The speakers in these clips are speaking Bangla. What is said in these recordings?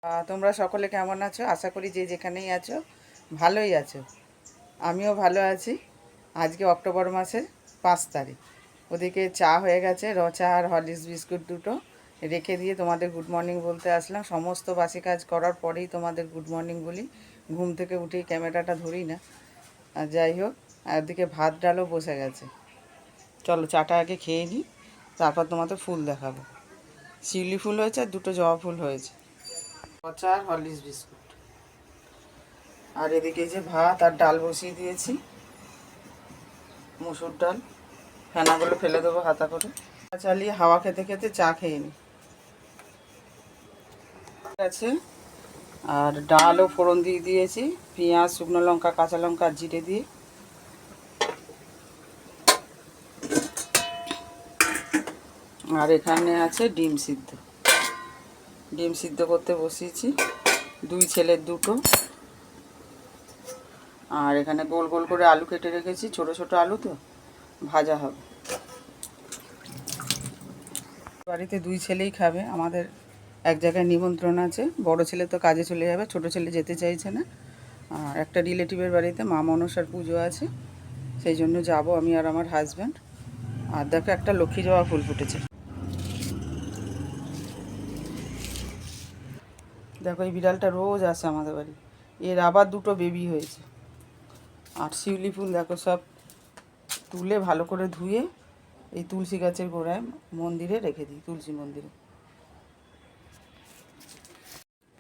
তোমরা সকলে কেমন আছো? আশা করি যে যেখানেই আছো ভালোই আছো। আমিও ভালো আছি। আজকে অক্টোবর মাসের 5 তারিখ। ওদিকে চা হয়ে গেছে, র চা আর হরলিক্স বিস্কুট দুটো রেখে দিয়ে তোমাদের গুড মর্নিং বলতে আসলাম। সমস্ত বাসি কাজ করার পরেই তোমাদের গুড মর্নিং বলি। ঘুম থেকে উঠেই ক্যামেরাটা ধরি না। আর যাই হোক, আর ওদিকে ভাত ডালও বসে গেছে। চলো চাটা আগে খেয়ে নিই, তারপর তোমাদের ফুল দেখাবো। শিউলি ফুল হয়েছে আর দুটো জবা ফুল হয়েছে। চা আর হরলিক্স বিস্কুট। আর এদিকে যে ভাত আর ডাল বসিয়ে দিয়েছি, মুসুর ডাল। ফেনাগুলো ফেলে দেবো হাতা করে। চালিয়ে হাওয়া খেতে খেতে চা খেয়ে নিই। আছে আর ডালও ফোড়ন দিয়ে দিয়েছি, পেঁয়াজ, শুকনো লঙ্কা, কাঁচা লঙ্কা আর জিরে দিয়ে। আর এখানে আছে ডিম সিদ্ধ। ডিম সিদ্ধ করতে বসিয়েছি, 2 ছেলের 2টো। আর এখানে গোল গোল করে আলু কেটে রেখেছি, ছোট ছোট আলু তো ভাজা হবে। বাড়িতে 2 ছেলেই খাবে। আমাদের এক জায়গায় নিমন্ত্রণ আছে। বড় ছেলে তো কাজে চলে যাবে, ছোট ছেলে যেতে চাইছে না। আর একটা রিলেটিভের বাড়িতে মা মনসার পুজো আছে, সেই জন্য যাব আমি আর আমার হাজব্যান্ড। আর দেখো একটা লক্ষ্মী জবা ফুল ফুটেছে। দেখো এই বিড়ালটা রোজ আসে আমাদের বাড়ি। এর আবার 2টো বেবি হয়েছে। আর শিউলি ফুল দেখো সব তুলে ভালো করে ধুয়ে এই তুলসী গাছের গোড়ায় মন্দিরে রেখে দিই, তুলসী মন্দিরে।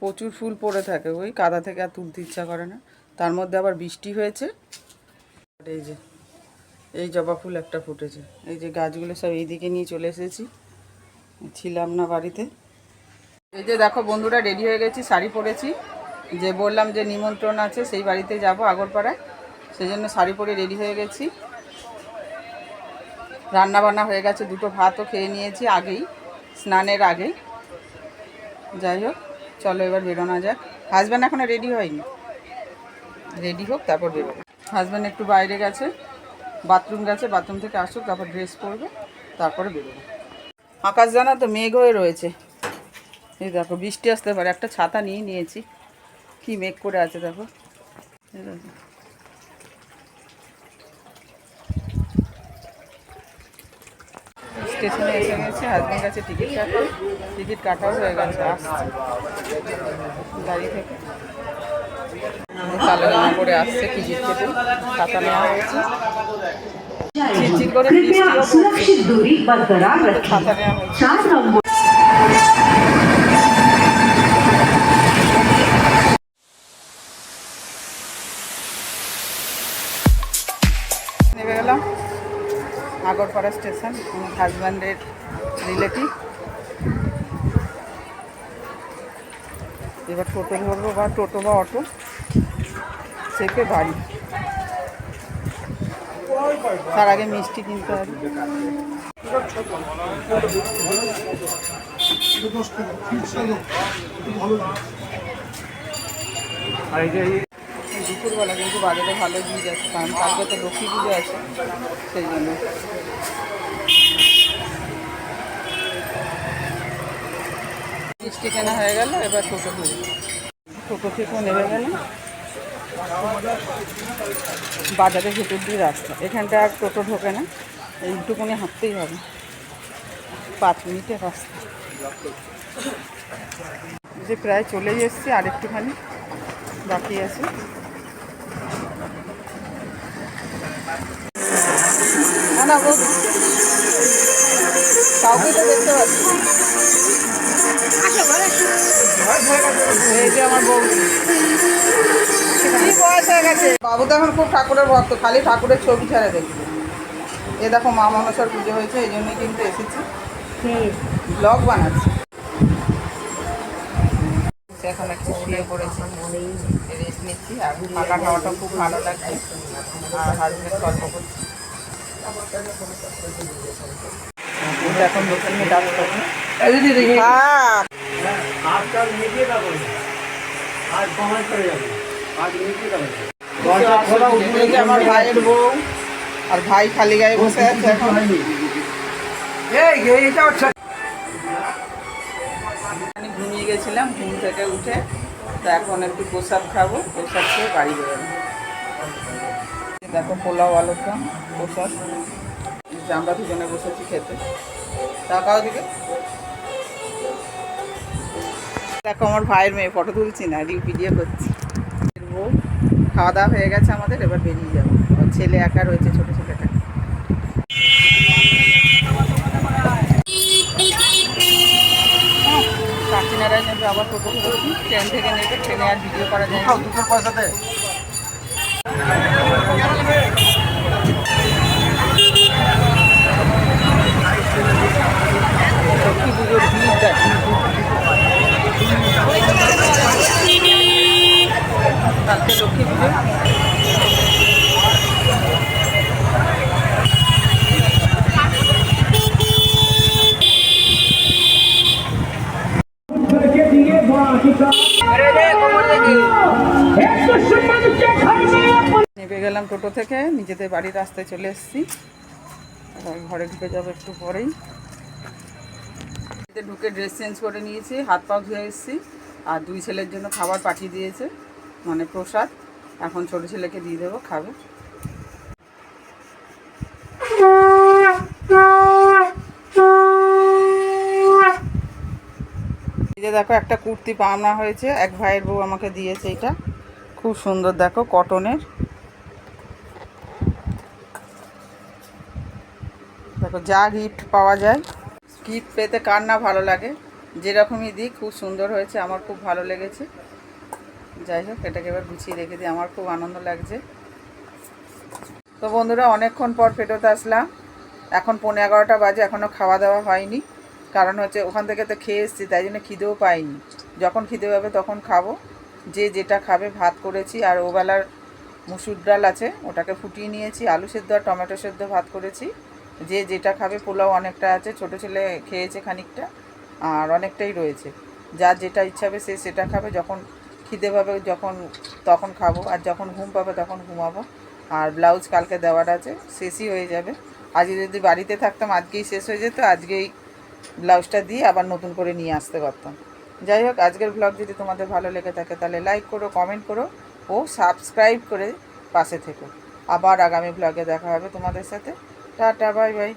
প্রচুর ফুল পড়ে থাকে, ওই কাদা থেকে আর তুলতে ইচ্ছা করে না। তার মধ্যে আবার বৃষ্টি হয়েছে। এই যে এই জবা ফুল একটা ফুটেছে। এই যে গাছগুলো সব এইদিকে নিয়ে চলে এসেছি, ছিলাম না বাড়িতে। এই যে দেখো বন্ধুরা, রেডি হয়ে গেছি, শাড়ি পরেছি। যে বললাম যে নিমন্ত্রণ আছে সেই বাড়িতে যাব আগরপাড়ায়, সেই জন্য শাড়ি পরে রেডি হয়ে গেছি। রান্না বান্না হয়ে গেছে, 2টো ভাতও খেয়ে নিয়েছি আগেই, স্নানের আগে। যাই হোক, চলো এবার বেরোনো যাক। হাজব্যান্ড এখনও রেডি হয়নি, রেডি হোক তারপর বেরোবো। হাজব্যান্ড একটু বাইরে গেছে, বাথরুম গেছে, বাথরুম থেকে আসুক তারপর ড্রেস পরবে, তারপরে বেরোবো। আকাশ জানা তো মেঘ হয়ে রয়েছে। এই দেখো বৃষ্টি আসতে পারে, একটা ছাতা নিয়ে নিয়েছি। কি মেঘ করে আছে দেখো। স্টেশনে এসে গেছে, হাজব্যান্ড কাছে টিকিট কাটতে। টিকিট কাটাও হয়ে গেছে, আসছে গাড়ি থেকে। কালো জামা পরে আসছে টিকিট কেটে, ছাতা নেওয়া হয়েছে। ঝিরঝির করে বৃষ্টিও পড়ছে, ছাতা নেওয়া হয়েছে। নেমে গেলাম আগরপাড়া স্টেশন। আমার হাজব্যান্ডের রিলেটিভ। এবার টোটো ধরবো, বা টোটো বা অটো, চেপে বাড়ি। তার আগে মিষ্টি কিনতে হবে। দুপুরবেলা কিন্তু বাজারে ভালো ভিড় আছে, কারণ কালকে তো লক্ষ্মী পুজো আছে, সেই জন্য। মিষ্টি কেনা হয়ে গেল, এবার টোটো ধরি। টোটো থেকেও নেমে গেল। বাজারের ভেতর দিয়ে রাস্তা, এখানটা আর টোটো ঢোকে না, এইটুকুনি হাঁটতেই হবে, 5 মিনিটের রাস্তা। যে প্রায় চলেই এসছি, আর একটুখানি বাকি আছে। না না বউ, কাউকে তো দেখতে পাচ্ছি। এই যে আমার বউ, কি বয়স হয়ে গেছে। বাবু তো এখন খুব ঠাকুরের ভক্ত, খালি ঠাকুরের ছবি ছাড়া দেখবে। এ দেখো মা মনসার পুজো হয়েছে, এই জন্যই কিন্তু এসেছি, ব্লগ বানাচ্ছি। এখন একটু শুয়ে পড়েছি, রেস্ট নিচ্ছি। আর ফাঁকা খাওয়াটা খুব ভালো লাগছে। আর হাজবেন্ড গল্প করছি। এখন দোকানে ডাক করবো। আমার ভাইয়ের বউ আর ভাই খালি গায়ে বসে আছে এখন। ঘুমিয়ে গেছিলাম ঘুম থেকে উঠে, তো এখন একটু প্রসাদ খাবো, প্রসাদ খেয়ে বাড়ি বেরোবো। দেখো পোলাও আলুর দম প্রসাদ, আমরা দুজনে বসেছি খেতে। টাকাও দিকে দেখো আমার ভাইয়ের মেয়ে, ফটো তুলছি না, ভিডিও করছি। বউ খাওয়া দাওয়া হয়ে গেছে আমাদের, এবার বেরিয়ে যাবো। ছেলে একা রয়েছে, ছোটো ছেলেটা। কাকিনারায় নেবে আবার টোটো করেছি, ট্রেন থেকে নেবে, ট্রেনে আর ভিডিও করা যায় না। দুটোর পয়সাতে লক্ষ্মী পুজোর ভিড় কালকে লক্ষ্মী পুজো। নেমে গেলাম টোটো থেকে, নিজেদের বাড়ির রাস্তায় চলে এসেছি। ঘরে ঢুকে যাবো একটু পরেই। ঢুকে ড্রেস চেঞ্জ করে নিয়েছি, হাত পা ধুয়ে এসেছি। আর দুই ছেলের জন্য খাবার পাঠিয়ে দিয়েছে, মানে প্রসাদ। এখন ছোটো ছেলেকে দিয়ে দেবো, খাবে। এই যে দেখো একটা কুর্তি পাওনা হয়েছে, এক ভাইয়ের বউ আমাকে দিয়েছে। এটা খুব সুন্দর, দেখো কটনের। দেখো যা গিফট পাওয়া যায়, গিফট পেতে কার না ভালো লাগে। যেরকমই দিক খুব সুন্দর হয়েছে, আমার খুব ভালো লেগেছে। যাই হোক, এটাকে এবার গুছিয়ে রেখে দিই, আমার খুব আনন্দ লাগছে। তো বন্ধুরা, অনেকক্ষণ পর ফেরত আসলাম। এখন 11:15 বাজে, এখনও খাওয়া দাওয়া হয়নি। কারণ হচ্ছে ওখান থেকে তো খেয়ে এসেছি, তাই জন্য খিদেও পাইনি। যখন খিদে পাবে তখন খাবো, যে যেটা খাবে। ভাত করেছি, আর ওবেলার মুসুর ডাল আছে, ওটাকে ফুটিয়ে নিয়েছি। আলু সেদ্ধ আর টমেটো সেদ্ধ ভাত করেছি। যে যেটা খাবে, পোলাও অনেকটা আছে, ছোটো ছেলে খেয়েছে খানিকটা, আর অনেকটাই রয়েছে। যার যেটা ইচ্ছা হবে সে সেটা খাবে। যখন খিদে পাবে তখন খাবো, আর যখন ঘুম পাবে তখন ঘুমাবো। আর ব্লাউজ কালকে দেওয়ার আছে, শেষই হয়ে যাবে। আজকে যদি বাড়িতে থাকতাম আজকেই শেষ হয়ে যেত, আজকেই ব্লাউজটা দিয়ে আবার নতুন করে নিয়ে আসতে পারতাম। যাই হোক, আজকের ব্লগ যদি তোমাদের ভালো লেগে থাকে তাহলে লাইক করো, কমেন্ট করো ও সাবস্ক্রাইব করে পাশে থেকো। আবার আগামী ব্লগে দেখা হবে তোমাদের সাথে। Tata, bye bye.